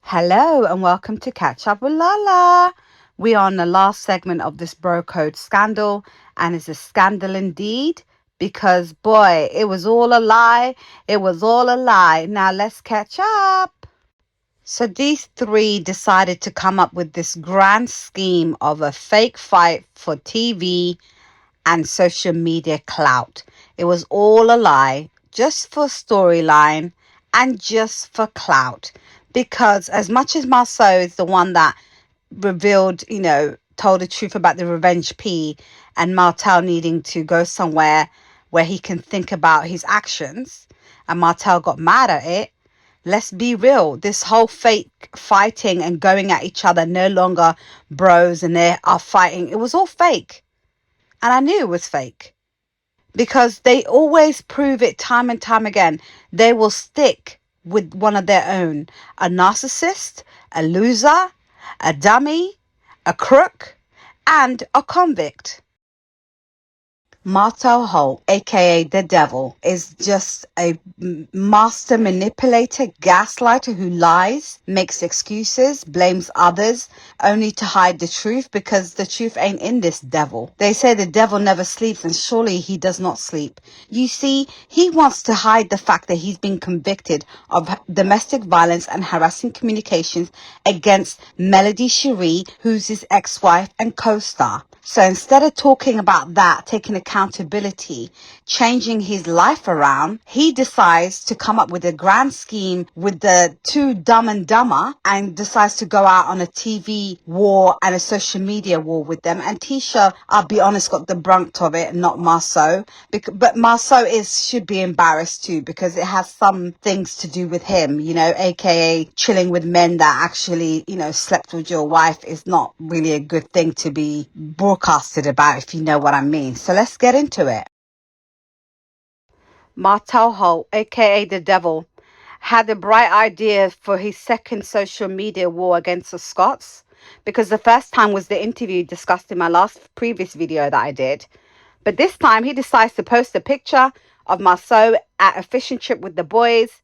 Hello and welcome to Catch Up with Lala. We are on the last segment of this bro code scandal, and it's a scandal indeed because boy, it was all a lie. It was all a lie. Now let's catch up. So these three decided to come up with this grand scheme of a fake fight for TV and social media clout. It was all a lie, just for storyline and just for clout. Because as much as Marsau is the one that revealed, told the truth about the revenge P and Martell needing to go somewhere where he can think about his actions, and Martell got mad at it. Let's be real. This whole fake fighting and going at each other, no longer bros and they are fighting. It was all fake. And I knew it was fake because they always prove it time and time again. They will stick with one of their own, a narcissist, a loser, a dummy, a crook, and a convict. Martell Holt, aka the devil, is just a master manipulator, gaslighter who lies, makes excuses, blames others, only to hide the truth because the truth ain't in this devil. They say the devil never sleeps, and surely he does not sleep. You see, he wants to hide the fact that he's been convicted of domestic violence and harassing communications against Melody Cherie, who's his ex-wife and co-star. So instead of talking about that, taking accountability, changing his life around, he decides to come up with a grand scheme with the two Dumb and Dumber and decides to go out on a TV war and a social media war with them. And Tisha, I'll be honest, got the brunt of it, not Marsau. But Marsau should be embarrassed too because it has some things to do with him, aka chilling with men that actually, slept with your wife is not really a good thing to be broadcasted about, if you know what I mean. So let's get into it. Martell Holt, aka the devil, had a bright idea for his second social media war against the Scots, because the first time was the interview discussed in my previous video that I did. But this time he decides to post a picture of Marsau at a fishing trip with the boys,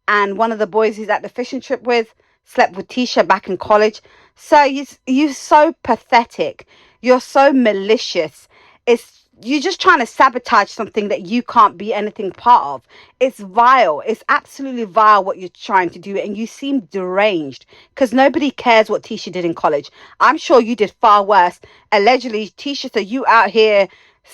and one of the boys he's at the fishing trip with slept with Tisha back in college. So you're so pathetic. You're so malicious. You're just trying to sabotage something that you can't be anything part of. It's vile. It's absolutely vile what you're trying to do. And you seem deranged because nobody cares what Tisha did in college. I'm sure you did far worse. Allegedly, Tisha said you out here,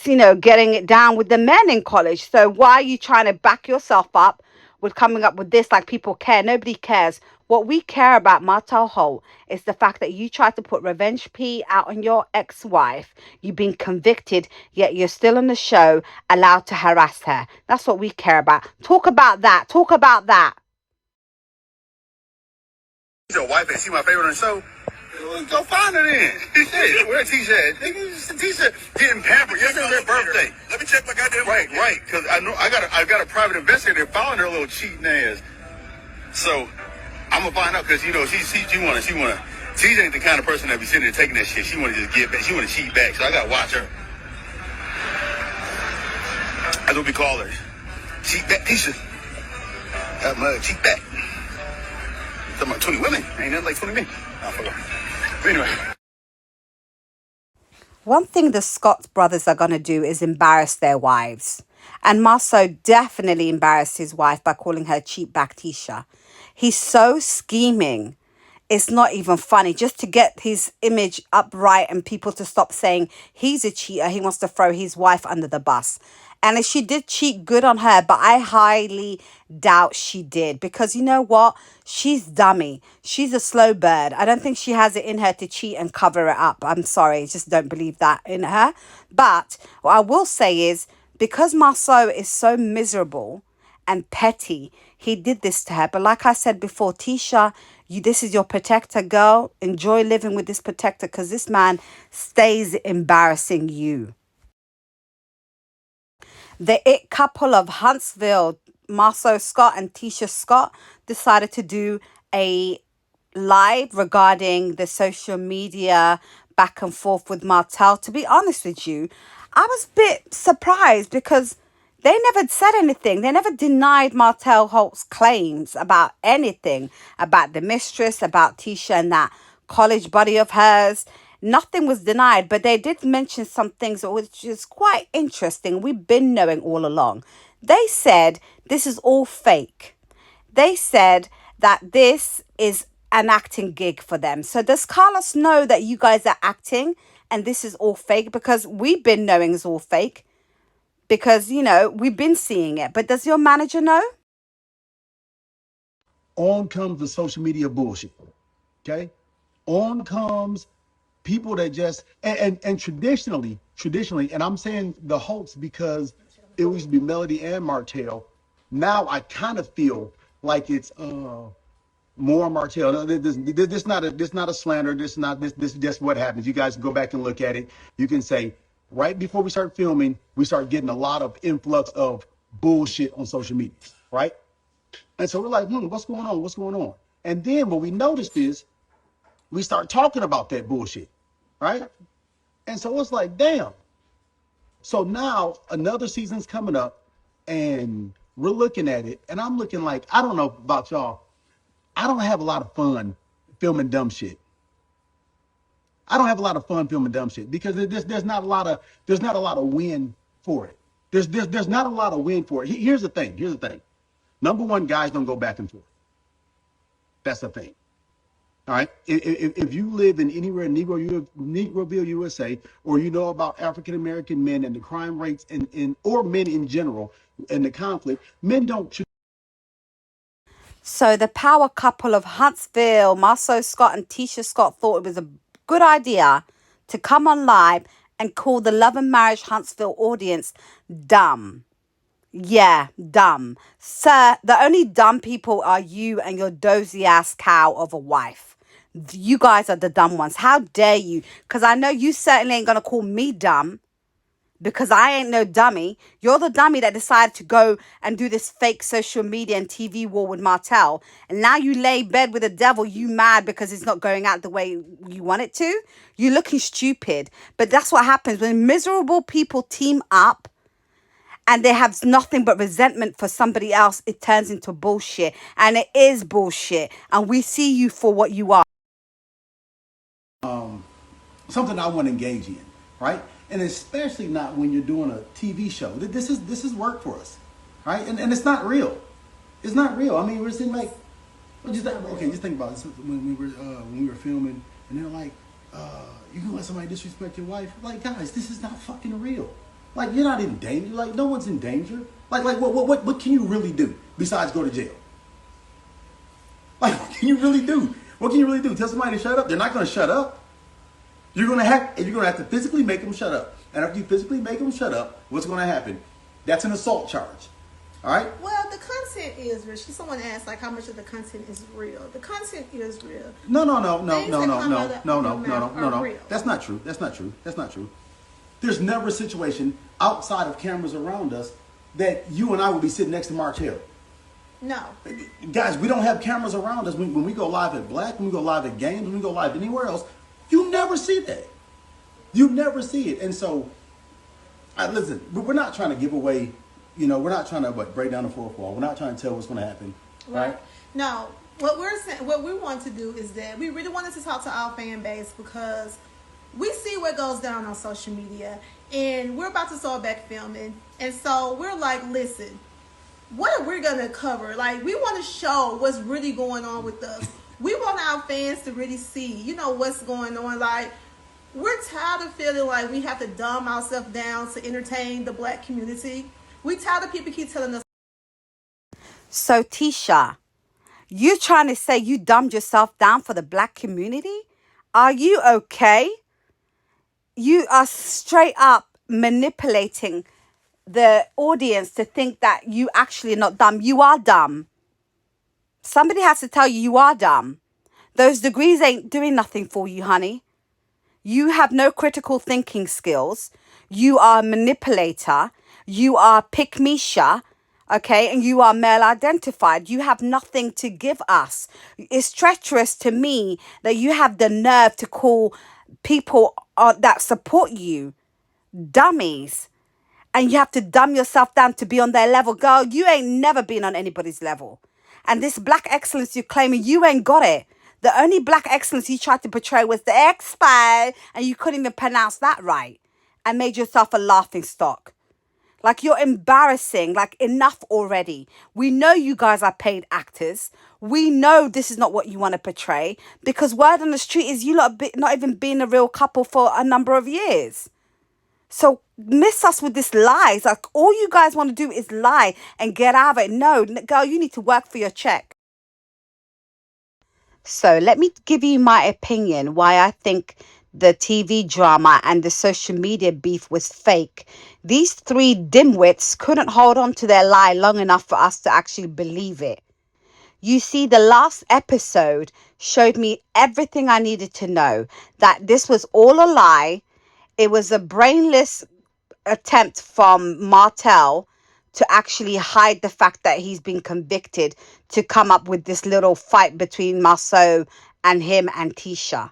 getting it down with the men in college. So why are you trying to back yourself up with coming up with this like people care? Nobody cares. What we care about, Martell Holt, is the fact that you tried to put revenge P out on your ex-wife. You've been convicted, yet you're still on the show, allowed to harass her. That's what we care about. Talk about that. Talk about that. Your wife ain't she my favorite on the show? Go find her then. Shit, where Tisha at? Tisha getting pampered. Yesterday's her birthday. Let me check my goddamn. Right. Because I know I got a private investigator following her little cheating ass. So I'm gonna find out because she wanna. Tisha ain't the kind of person that be sitting there taking that shit. She wanna just get back. She wanna cheat back. So I gotta watch her. That's what we call her. Cheat back, Tisha. Cheat back. Talking about 20 women. Ain't nothing like 20 men. But anyway. One thing the Scott brothers are going to do is embarrass their wives. And Marsau definitely embarrassed his wife by calling her cheap back Tisha. He's so scheming. It's not even funny. Just to get his image upright and people to stop saying he's a cheater, he wants to throw his wife under the bus. And if she did cheat, good on her, but I highly doubt she did. Because you know what? She's dummy. She's a slow bird. I don't think she has it in her to cheat and cover it up. I'm sorry. I just don't believe that in her. But what I will say is, because Marsau is so miserable and petty, he did this to her. But like I said before, Tisha, this is your protector, girl. Enjoy living with this protector because this man stays embarrassing you. The it couple of Huntsville, Marsau Scott and Tisha Scott, decided to do a live regarding the social media back and forth with Martell. To be honest with you, I was a bit surprised because They never said anything. They never denied Martell Holt's claims about anything, about the mistress, about Tisha and that college buddy of hers. Nothing was denied, but they did mention some things which is quite interesting. We've been knowing all along. They said this is all fake. They said that this is an acting gig for them. So does Carlos know that you guys are acting and this is all fake? Because we've been knowing it's all fake because, we've been seeing it. But does your manager know? On comes the social media bullshit. Okay? On comes people that just and traditionally, and I'm saying the Holtz because it used to be Melody and Martell. Now I kind of feel like it's more Martell. No, this not a slander. This is just what happens. You guys can go back and look at it. You can say right before we start filming, we start getting a lot of influx of bullshit on social media, right? And so we're like, what's going on? What's going on? And then what we noticed is we start talking about that bullshit, right? And so it's like, damn. So now another season's coming up and we're looking at it. And I'm looking like, I don't know about y'all. I don't have a lot of fun filming dumb shit. I don't have a lot of fun filming dumb shit because there's not a lot of win for it. There's not a lot of win for it. Here's the thing. Here's the thing. Number one, guys don't go back and forth. That's the thing. All right. If you live in anywhere in Negroville, USA, or you know about African American men and the crime rates in or men in general and the conflict, men don't. So the power couple of Huntsville, Marsau Scott and Tisha Scott thought it was a good idea to come on live and call the Love and Marriage Huntsville audience dumb. Yeah, dumb. Sir, the only dumb people are you and your dozy ass cow of a wife. You guys are the dumb ones. How dare you? Because I know you certainly ain't going to call me dumb because I ain't no dummy. You're the dummy that decided to go and do this fake social media and TV war with Martell. And now you lay bed with the devil. You mad because it's not going out the way you want it to? You're looking stupid. But that's what happens when miserable people team up and they have nothing but resentment for somebody else. It turns into bullshit. And it is bullshit. And we see you for what you are. Something I want to engage in, right? And especially not when you're doing a TV show. This is work for us, right? And it's not real. It's not real. I mean, we're sitting like, just think about this when we were filming, and they're like, you can let somebody disrespect your wife. Like, guys, this is not fucking real. Like, you're not in danger. Like, no one's in danger. Like what can you really do besides go to jail? Like, what can you really do? What can you really do? Tell somebody to shut up? They're not going to shut up. You're gonna have to physically make them shut up. And after you physically make them shut up, what's gonna happen? That's an assault charge. All right. Well, the content is real. Someone asked like how much of the content is real. The content is real. No. Real. That's not true. That's not true. There's never a situation outside of cameras around us that you and I will be sitting next to Martell. No. Guys, we don't have cameras around us when we go live at Black, when we go live at games, when we go live anywhere else. You never see that. You never see it. And so, listen, we're not trying to give away, we're not trying to break down the fourth wall. We're not trying to tell what's going to happen. Right? No. What we're saying, what we want to do is that we really wanted to talk to our fan base because we see what goes down on social media and we're about to start back filming. And so we're like, listen, what are we going to cover? Like, we want to show what's really going on with us. We want our fans to really see, what's going on. Like, we're tired of feeling like we have to dumb ourselves down to entertain the Black community. We tired of people keep telling us. So, Tisha, you trying to say you dumbed yourself down for the Black community? Are you okay? You are straight up manipulating the audience to think that you actually are not dumb. You are dumb. Somebody has to tell you you are dumb. Those degrees ain't doing nothing for you, honey. You have no critical thinking skills. You are a manipulator. You are pick-me-sha, okay? And you are male identified. You have nothing to give us. It's treacherous to me that you have the nerve to call people that support you dummies. and you have to dumb yourself down to be on their level. Girl, you ain't never been on anybody's level. And this black excellence you're claiming, you ain't got it. The only black excellence you tried to portray was the expat, and you couldn't even pronounce that right, and made yourself a laughing stock. Like, you're embarrassing. Like, enough already. We know you guys are paid actors. We know this is not what you want to portray, because word on the street is you lot not even being a real couple for a number of years. So miss us with this lies. Like, all you guys want to do is lie and get out of it. No, girl, you need to work for your check. So let me give you my opinion why I think the TV drama and the social media beef was fake. These three dimwits couldn't hold on to their lie long enough for us to actually believe it. You see, the last episode showed me everything I needed to know, that this was all a lie. It was a brainless attempt from Martell to actually hide the fact that he's been convicted, to come up with this little fight between Marsau and him and LaTisha.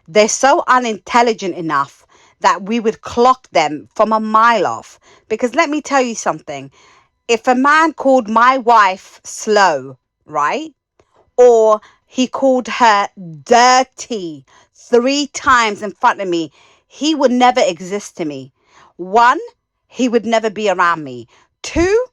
They're so unintelligent enough that we would clock them from a mile off. Because let me tell you something. If a man called my wife slow, right? Or he called her dirty 3 times in front of me, he would never exist to me. 1, he would never be around me. 2,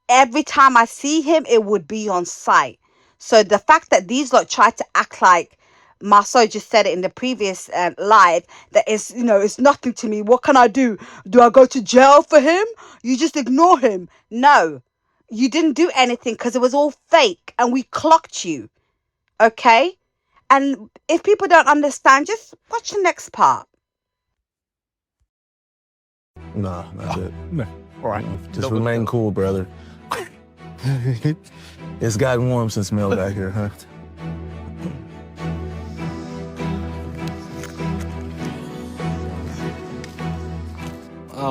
every time I see him, it would be on sight. So the fact that these lot try to act like Marsau just said it in the previous live, that it's nothing to me. What can I do? Do I go to jail for him? You just ignore him. No, you didn't do anything, because it was all fake and we clocked you. Okay? And if people don't understand, just watch the next part. Nah, that's it. No. All right. Just remain cool, brother. It's gotten warm since Mel got here, huh?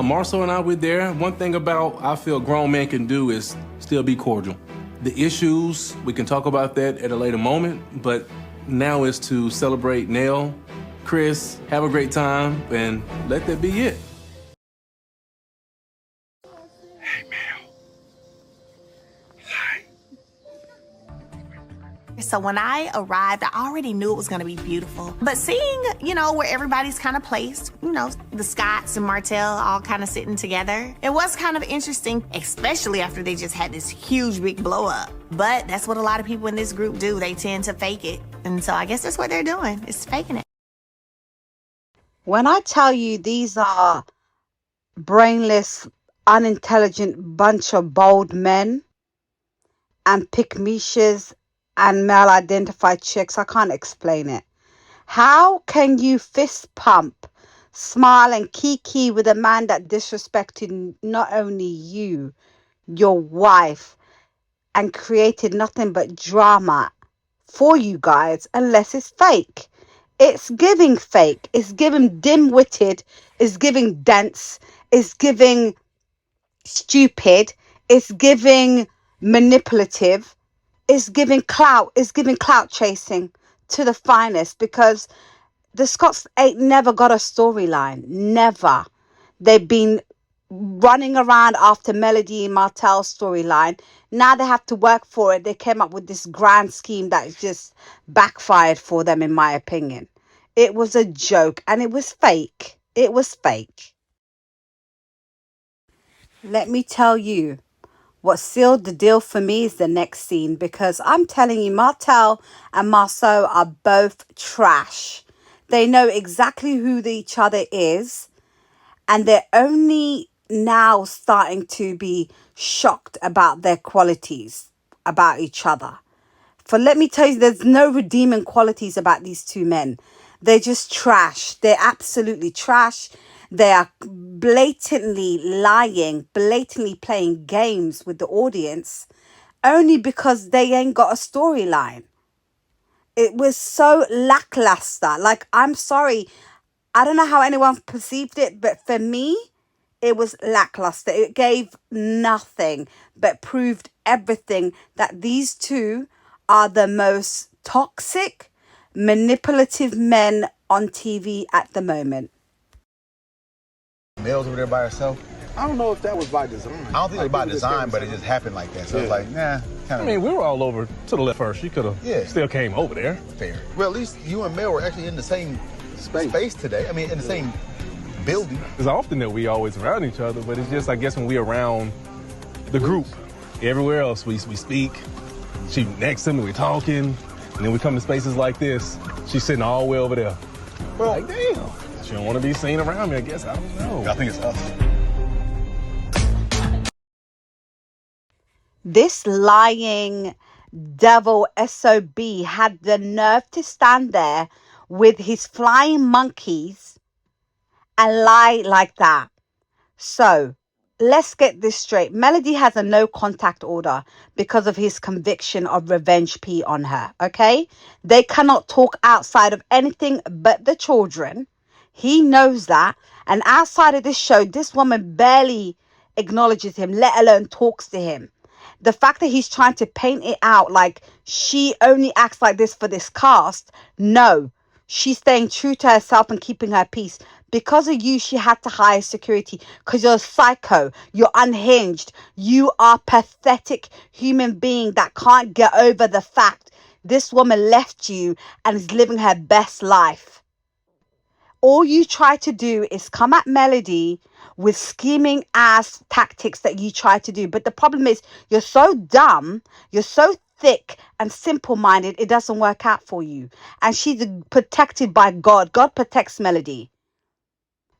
Marsau and I were there. One thing I feel grown men can do is still be cordial. The issues, we can talk about that at a later moment, but now is to celebrate Nell, Chris, have a great time, and let that be it. Hey, Mel. Hi. So when I arrived, I already knew it was gonna be beautiful. But seeing, where everybody's kind of placed, the Scotts and Martell all kind of sitting together, it was kind of interesting, especially after they just had this huge big blow up. But that's what a lot of people in this group do. They tend to fake it. And so I guess that's what they're doing, is faking it. When I tell you these are brainless, unintelligent bunch of bold men and pick-me-shas and male-identified chicks, I can't explain it. How can you fist pump, smile and kiki with a man that disrespected not only you, your wife, and created nothing but drama for you guys, unless it's fake? It's giving fake. It's giving dim-witted. It's giving dense. It's giving stupid. It's giving manipulative. It's giving clout. It's giving clout chasing to the finest, because the Scots ain't never got a storyline. Never. They've been running around after Melody and Martell's storyline. Now they have to work for it. They came up with this grand scheme that just backfired for them, in my opinion. It was a joke, and it was fake. It was fake. Let me tell you, what sealed the deal for me is the next scene, because I'm telling you, Martell and Marsau are both trash. They know exactly who each other is, and they're only now starting to be shocked about their qualities about each other. For let me tell you, there's no redeeming qualities about these two men. They're just trash. They're absolutely trash. They are blatantly lying, blatantly playing games with the audience, only because they ain't got a storyline. It was so lackluster. Like, I'm sorry. I don't know how anyone perceived it, but for me, it was lackluster. It gave nothing, but proved everything, that these two are the most toxic, manipulative men on TV at the moment. Mel's over there by herself. I don't know if that was by design. I don't think it was by design, but it just happened like that. So it's like, nah, kind of. I mean, we were all over to the left first. She could have still came over there. Fair. Well, at least you and Mel were actually in the same space today. I mean, in the same building. It's often that we always around each other, but it's just, I guess, when we around the group, everywhere else we speak. She next to me, we talking, and then we come to spaces like this. She's sitting all the way over there. Well, like, damn, she don't want to be seen around me. I guess I don't know. I think it's us. This lying devil SOB had the nerve to stand there with his flying monkeys and lie like that. So let's get this straight. Melody has a no contact order because of his conviction of revenge P on her. Okay, they cannot talk outside of anything but the children. He knows that, and outside of this show, this woman barely acknowledges him, let alone talks to him. The fact that he's trying to paint it out like she only acts like this for this cast, no, she's staying true to herself and keeping her peace. Because of you, she had to hire security because you're a psycho, you're unhinged, you are a pathetic human being that can't get over the fact this woman left you and is living her best life. All you try to do is come at Melody with scheming ass tactics that you try to do. But the problem is you're so dumb, you're so thick and simple-minded, it doesn't work out for you. And she's protected by God. God protects Melody.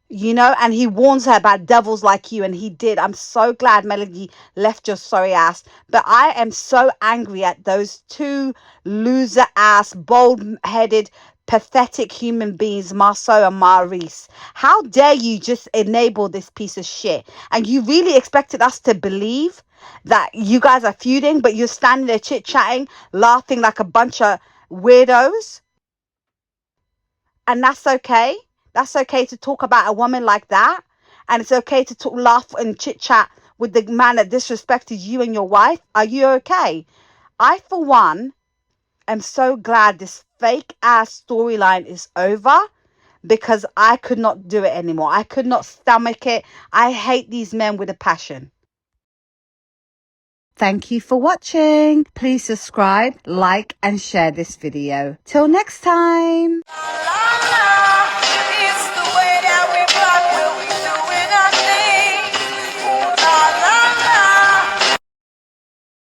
You know, and he warns her about devils like you, and he did. I'm so glad Melody left your sorry ass. But I am so angry at those two loser ass, bald-headed, pathetic human beings, Marsau and Maurice. How dare you just enable this piece of shit? And you really expected us to believe that you guys are feuding, but you're standing there chit-chatting, laughing like a bunch of weirdos? And that's okay? That's okay to talk about a woman like that? And it's okay to talk, laugh and chit-chat with the man that disrespected you and your wife? Are you okay? I, for one, am so glad this fake ass storyline is over because I could not do it anymore. I could not stomach it. I hate these men with a passion. Thank you for watching. Please subscribe, like, and share this video. Till next time.